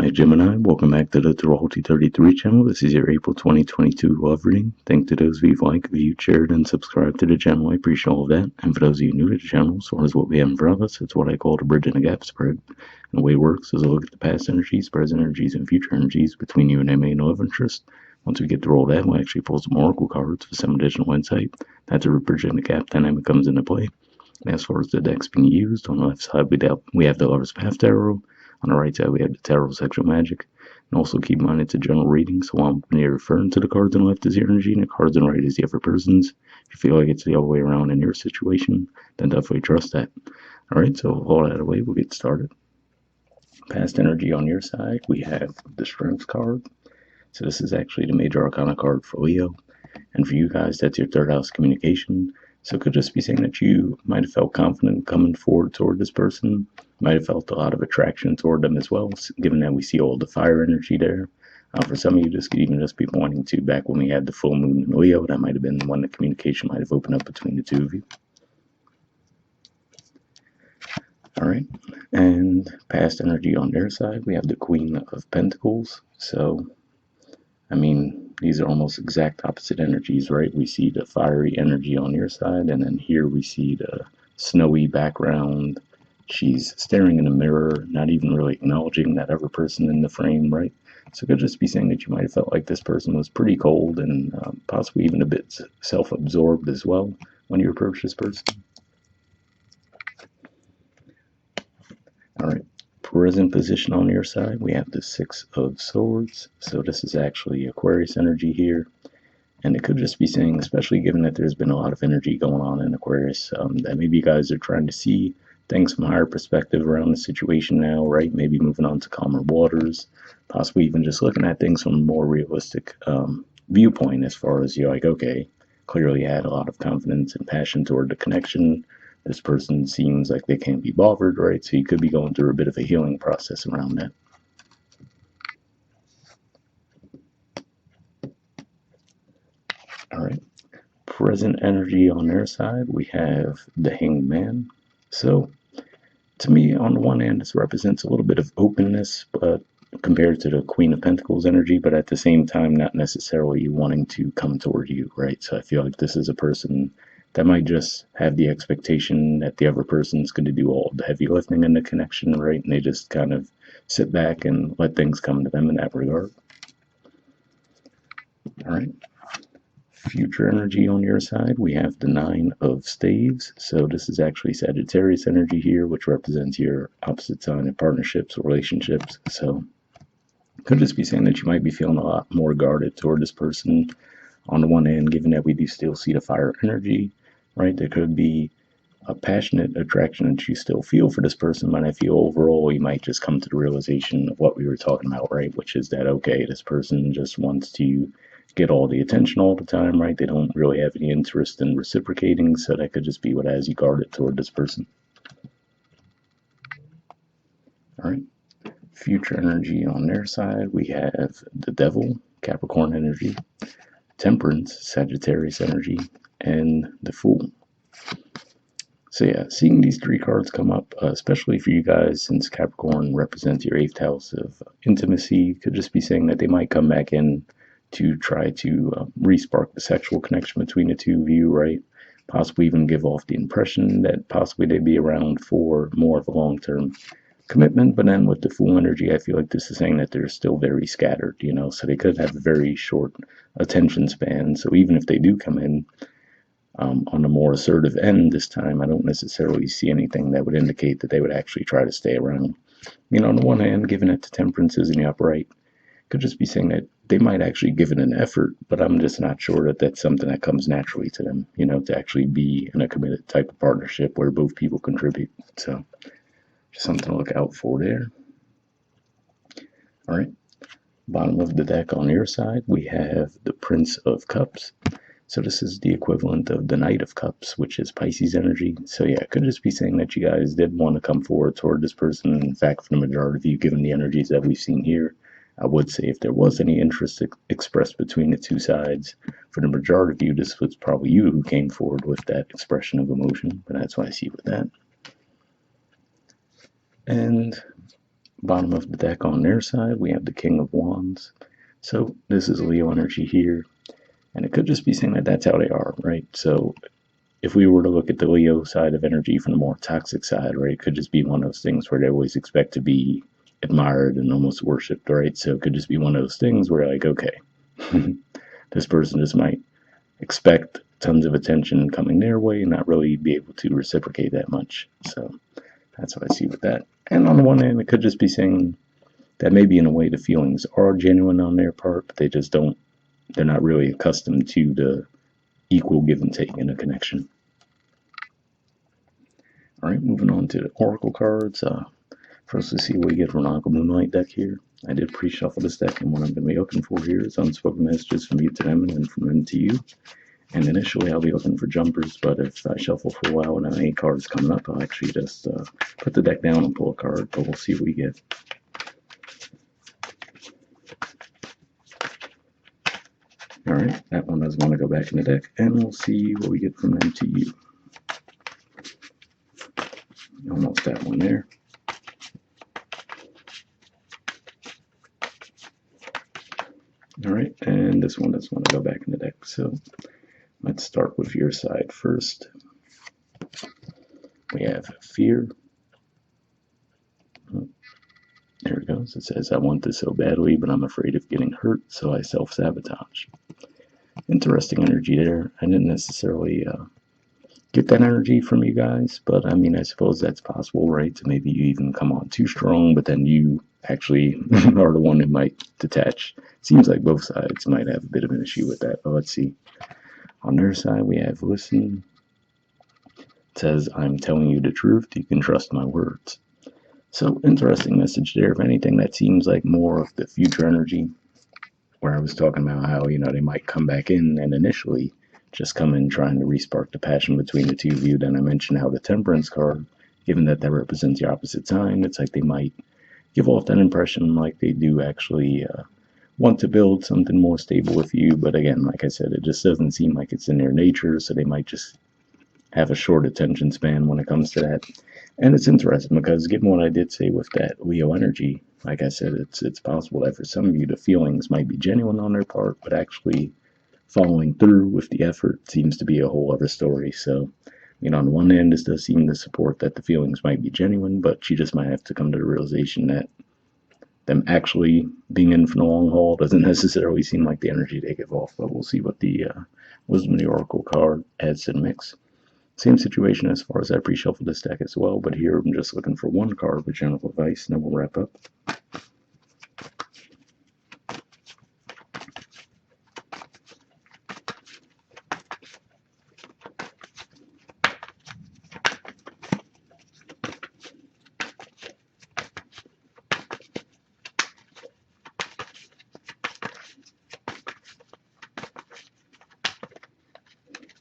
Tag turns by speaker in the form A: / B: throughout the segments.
A: Hi Gemini, welcome back to the Astrology 33 channel. This is your April 2022 love reading. Thanks to those of you who like, viewed, shared, and subscribed to the channel. I appreciate all of that. And for those of you new to the channel, as far as what we have in front of us, it's what I call the bridge and the gap spread. And the way it works is I look at the past energies, present energies, and future energies between you and their main love interest. Once we get through all that, we'll actually pull some oracle cards for some additional insight. That's where bridge and the gap dynamic comes into play. And as far as the decks being used, on the left side we have the Lover's Path Tarot. On the right side, we have the Tarot Sexual Magic. And also keep in mind it's a general reading, so I'm referring to the cards on the left as your energy and the cards on the right is the other person's. If you feel like it's the other way around in your situation, then definitely trust that. Alright, so with all that out of the way, we'll get started. Past energy on your side, we have the Strength card. So this is actually the Major Arcana card for Leo. And for you guys, that's your third house communication. So it could just be saying that you might have felt confident coming forward toward this person. Might have felt a lot of attraction toward them as well, given that we see all the fire energy there. For some of you, this could even just be pointing to back when we had the full moon in Leo. That might have been when the communication might have opened up between the two of you. Alright, and past energy on their side, we have the Queen of Pentacles. So, I mean, these are almost exact opposite energies, right? We see the fiery energy on your side, and then here we see the snowy background. She's staring in a mirror, not even really acknowledging that other person in the frame, right? So it could just be saying that you might have felt like this person was pretty cold and possibly even a bit self-absorbed as well when you approach this person. All right, present position on your side, we have the Six of Swords. So this is actually Aquarius energy here. And it could just be saying, especially given that there's been a lot of energy going on in Aquarius, that maybe you guys are trying to see things from a higher perspective around the situation now, right? Maybe moving on to calmer waters, possibly even just looking at things from a more realistic viewpoint as far as you're like, okay, clearly you had a lot of confidence and passion toward the connection. This person seems like they can't be bothered, right? So you could be going through a bit of a healing process around that. All right. Present energy on their side, we have the Hanged Man. So, to me, on the one hand, this represents a little bit of openness, but compared to the Queen of Pentacles energy, but at the same time, not necessarily wanting to come toward you, right? So I feel like this is a person that might just have the expectation that the other person's going to do all the heavy lifting in the connection, right? And they just kind of sit back and let things come to them in that regard. All right. Future energy on your side, we have the Nine of Staves. So this is actually Sagittarius energy here, which represents your opposite sign in partnerships or relationships. So could just be saying that you might be feeling a lot more guarded toward this person. On the one hand, given that we do still see the fire energy, right? There could be a passionate attraction that you still feel for this person, but I feel overall you might just come to the realization of what we were talking about, right? Which is that, okay, this person just wants to get all the attention all the time, right? They don't really have any interest in reciprocating, so that could just be what has you guarded toward this person. All right. Future energy on their side, we have the Devil, Capricorn energy, Temperance, Sagittarius energy, and the Fool. So yeah, seeing these three cards come up, especially for you guys, since Capricorn represents your 8th house of intimacy, could just be saying that they might come back in to try to re-spark the sexual connection between the two of you, right? Possibly even give off the impression that possibly they'd be around for more of a long-term commitment. But then with the Fool energy, I feel like this is saying that they're still very scattered, you know, so they could have a very short attention span. So even if they do come in on a more assertive end this time, I don't necessarily see anything that would indicate that they would actually try to stay around. You know, on the one hand, given that the Temperance is in the upright, could just be saying that they might actually give it an effort, but I'm just not sure that that's something that comes naturally to them, you know, to actually be in a committed type of partnership where both people contribute. So just something to look out for there. All right. Bottom of the deck on your side, we have the Prince of Cups. So this is the equivalent of the Knight of Cups, which is Pisces energy. So yeah, it could just be saying that you guys did want to come forward toward this person. In fact, for the majority of you, given the energies that we've seen here, I would say if there was any interest expressed between the two sides, for the majority of you, this was probably you who came forward with that expression of emotion. But that's what I see with that. And Bottom of the deck on their side, we have the King of Wands. So this is Leo energy here, and it could just be saying that that's how they are, right? So if we were to look at the Leo side of energy from the more toxic side, right, it could just be one of those things where they always expect to be admired and almost worshipped, right? So it could just be one of those things where, like, okay, this person just might expect tons of attention coming their way and not really be able to reciprocate that much. So that's what I see with that. And on the one hand, it could just be saying that maybe in a way the feelings are genuine on their part, but they just don't, they're not really accustomed to the equal give and take in a connection. All right, moving on to the oracle cards. First, let's see what we get from Uncle Moonlight deck here. I did pre-shuffle this deck, and what I'm going to be looking for here is unspoken messages from you to them and then from them to you. And initially, I'll be looking for jumpers, but if I shuffle for a while and I have any cards coming up, I'll actually just put the deck down and pull a card, but we'll see what we get. All right, that one doesn't want to go back in the deck, and we'll see what we get from them to you. Almost that one there. All right, and this one doesn't want to go back in the deck, so let's start with your side first. We have fear. Oh, there it goes. It says, I want this so badly, but I'm afraid of getting hurt, so I self-sabotage. Interesting energy there. I didn't necessarily get that energy from you guys, but I mean, I suppose that's possible, right? So maybe you even come on too strong, but then you actually are the one who might detach. Seems like both sides might have a bit of an issue with that, but let's see. On their side, we have listen. It says, I'm telling you the truth. You can trust my words. So interesting message there. If anything, that seems like more of the future energy, where I was talking about how, you know, they might come back in and initially just come in trying to respark the passion between the two of you. Then I mentioned how the Temperance card, given that that represents the opposite sign, it's like they might give off that impression like they do actually want to build something more stable with you. But again, like I said, it just doesn't seem like it's in their nature, so they might just have a short attention span when it comes to that. And it's interesting because given what I did say with that Leo energy, like I said, it's possible that for some of you the feelings might be genuine on their part, but actually following through with the effort seems to be a whole other story. So, you know, on the one hand, this does seem to support that the feelings might be genuine, but she just might have to come to the realization that them actually being in for the long haul doesn't necessarily seem like the energy they give off. But we'll see what the Wisdom of the Oracle card adds to the mix. Same situation as far as I pre-shuffled this deck as well, but here I'm just looking for one card with general advice, and then we'll wrap up.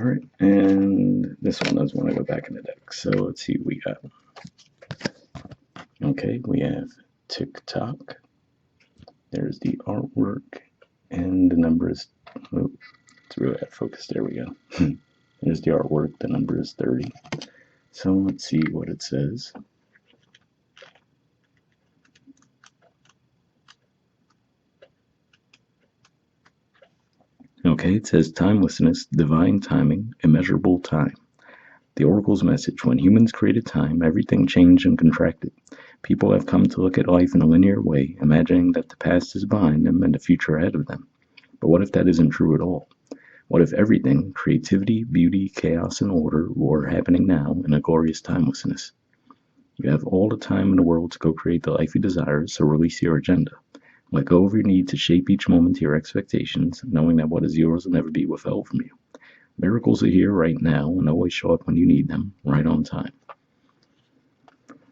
A: All right, and this one doesn't want to go back in the deck, so let's see what we got. Okay, we have TikTok. There's the artwork, and the number is, oh, it's really out of focus, there we go. There's the artwork, the number is 30. So let's see what it says. Okay, it says timelessness, divine timing, immeasurable time. The Oracle's message: when humans created time, everything changed and contracted. People have come to look at life in a linear way, imagining that the past is behind them and the future ahead of them. But what if that isn't true at all? What if everything, creativity, beauty, chaos, and order, were happening now in a glorious timelessness? You have all the time in the world to go create the life you desire, so release your agenda. Let go of your need to shape each moment to your expectations, knowing that what is yours will never be withheld from you. Miracles are here right now and always show up when you need them, right on time.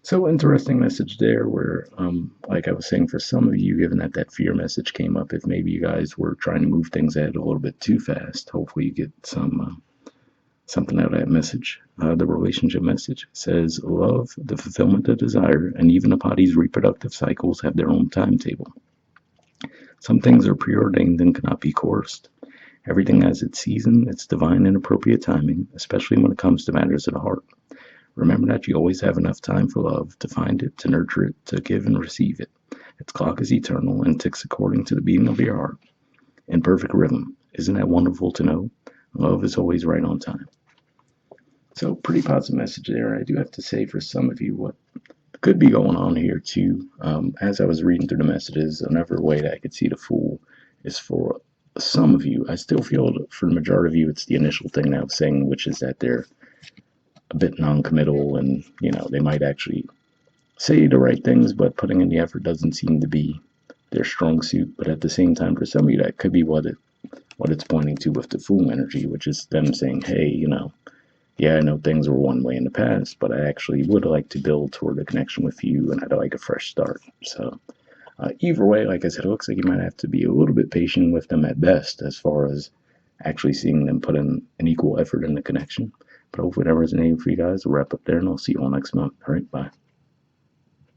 A: So interesting message there where, like I was saying, for some of you, given that that fear message came up, if maybe you guys were trying to move things ahead a little bit too fast, hopefully you get some something out of that message. The relationship message says, love, the fulfillment of desire, and even the body's reproductive cycles have their own timetable. Some things are preordained and cannot be coerced. Everything has its season, its divine and appropriate timing, especially when it comes to matters of the heart. Remember that you always have enough time for love, to find it, to nurture it, to give and receive it. Its clock is eternal and ticks according to the beating of your heart in perfect rhythm. Isn't that wonderful to know? Love is always right on time. So, pretty positive message there. I do have to say, for some of you, what could be going on here too, as I was reading through the messages, another way that I could see the Fool is for some of you. I still feel for the majority of you, it's the initial thing that I was saying, which is that they're a bit non-committal, and they might actually say the right things, but putting in the effort doesn't seem to be their strong suit. But at the same time, for some of you, that could be what it's pointing to with the Fool energy, which is them saying, hey, yeah, I know things were one way in the past, but I actually would like to build toward a connection with you, and I'd like a fresh start. So either way, like I said, it looks like you might have to be a little bit patient with them at best, as far as actually seeing them put in an equal effort in the connection. But hopefully that resonated for you guys. We'll wrap up there, and I'll see you all next month. All right, bye.